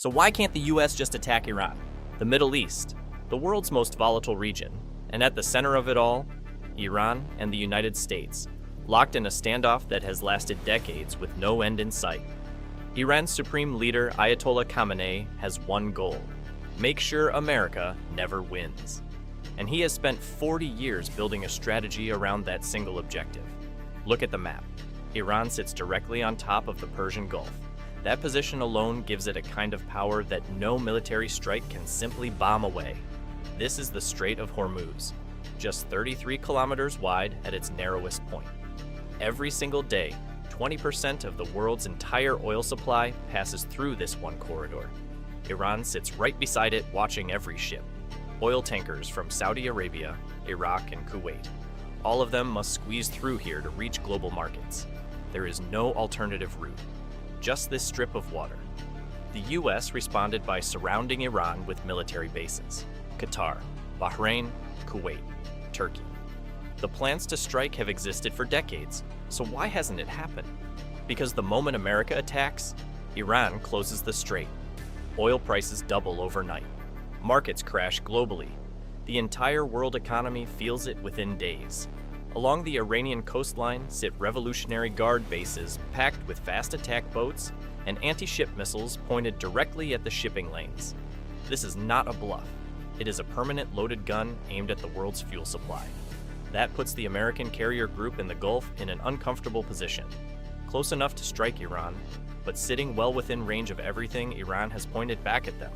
So why can't the US just attack Iran? The Middle East, the world's most volatile region, and at the center of it all, Iran and the United States, locked in a standoff that has lasted decades with no end in sight. Iran's supreme leader Ayatollah Khamenei has one goal: make sure America never wins. And he has spent 40 years building a strategy around that single objective. Look at the map. Iran sits directly on top of the Persian Gulf. That position alone gives it a kind of power that no military strike can simply bomb away. This is the Strait of Hormuz, just 33 kilometers wide at its narrowest point. Every single day, 20% of the world's entire oil supply passes through this one corridor. Iran sits right beside it, watching every ship. Oil tankers from Saudi Arabia, Iraq, and Kuwait. All of them must squeeze through here to reach global markets. There is no alternative route, just this strip of water. The US responded by surrounding Iran with military bases: Qatar, Bahrain, Kuwait, Turkey. The plans to strike have existed for decades, so why hasn't it happened? Because the moment America attacks, Iran closes the strait. Oil prices double overnight. Markets crash globally. The entire world economy feels it within days. Along the Iranian coastline sit Revolutionary Guard bases packed with fast attack boats and anti-ship missiles pointed directly at the shipping lanes. This is not a bluff. It is a permanent loaded gun aimed at the world's fuel supply. That puts the American carrier group in the Gulf in an uncomfortable position. Close enough to strike Iran, but sitting well within range of everything Iran has pointed back at them.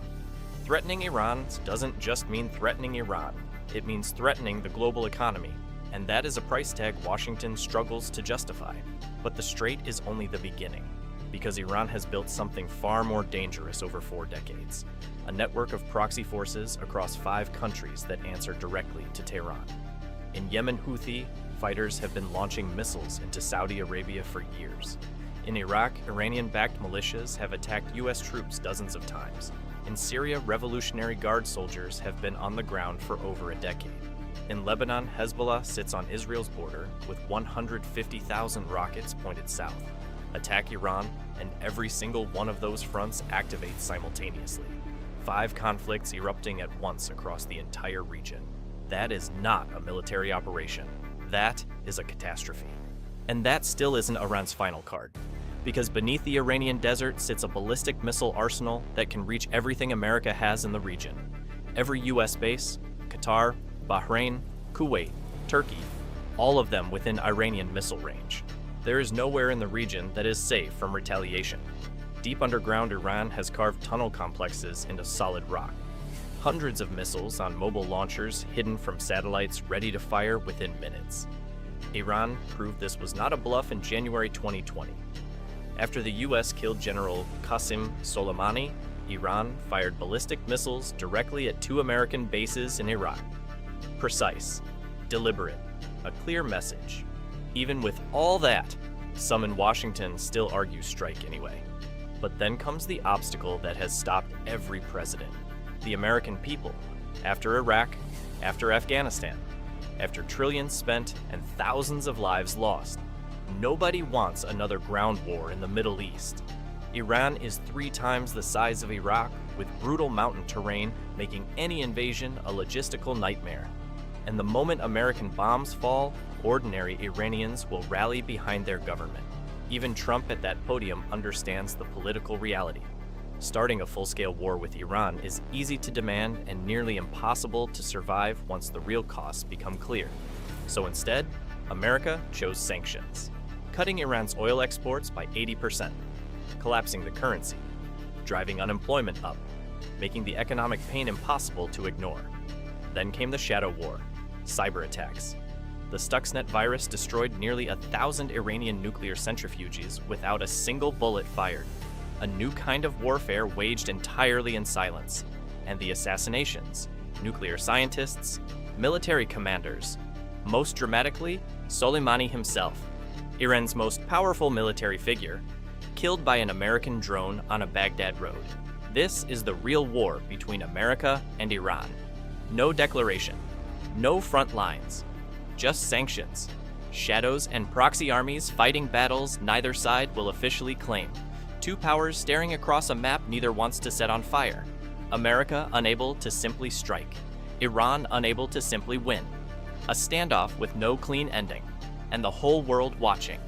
Threatening Iran doesn't just mean threatening Iran, it means threatening the global economy, and that is a price tag Washington struggles to justify. But the strait is only the beginning, because Iran has built something far more dangerous over 4 decades, a network of proxy forces across 5 countries that answer directly to Tehran. In Yemen, Houthi fighters have been launching missiles into Saudi Arabia for years. In Iraq, Iranian-backed militias have attacked US troops dozens of times. In Syria, Revolutionary Guard soldiers have been on the ground for over a decade. In Lebanon, Hezbollah sits on Israel's border with 150,000 rockets pointed south. Attack Iran, and every single one of those fronts activates simultaneously. 5 conflicts erupting at once across the entire region. That is not a military operation. That is a catastrophe. And that still isn't Iran's final card. Because beneath the Iranian desert sits a ballistic missile arsenal that can reach everything America has in the region. Every US base, Qatar, Bahrain, Kuwait, Turkey, all of them within Iranian missile range. There is nowhere in the region that is safe from retaliation. Deep underground, Iran has carved tunnel complexes into solid rock. Hundreds of missiles on mobile launchers hidden from satellites ready to fire within minutes. Iran proved this was not a bluff in January 2020. After the US killed General Qasem Soleimani, Iran fired ballistic missiles directly at 2 American bases in Iraq. Precise, deliberate, a clear message. Even with all that, some in Washington still argue strike anyway. But then comes the obstacle that has stopped every president: the American people. After Iraq, after Afghanistan, after trillions spent and thousands of lives lost, nobody wants another ground war in the Middle East. Iran is 3 times the size of Iraq, with brutal mountain terrain making any invasion a logistical nightmare. And the moment American bombs fall, ordinary Iranians will rally behind their government. Even Trump at that podium understands the political reality. Starting a full-scale war with Iran is easy to demand and nearly impossible to survive once the real costs become clear. So instead, America chose sanctions, cutting Iran's oil exports by 80%, collapsing the currency, driving unemployment up, making the economic pain impossible to ignore. Then came the shadow war, cyber attacks. The Stuxnet virus destroyed nearly 1,000 Iranian nuclear centrifuges without a single bullet fired. A new kind of warfare waged entirely in silence. And the assassinations, nuclear scientists, military commanders. Most dramatically, Soleimani himself, Iran's most powerful military figure, killed by an American drone on a Baghdad road. This is the real war between America and Iran. No declaration, no front lines, just sanctions, shadows and proxy armies fighting battles neither side will officially claim. Two powers staring across a map neither wants to set on fire. America unable to simply strike. Iran unable to simply win. A standoff with no clean ending, and the whole world watching.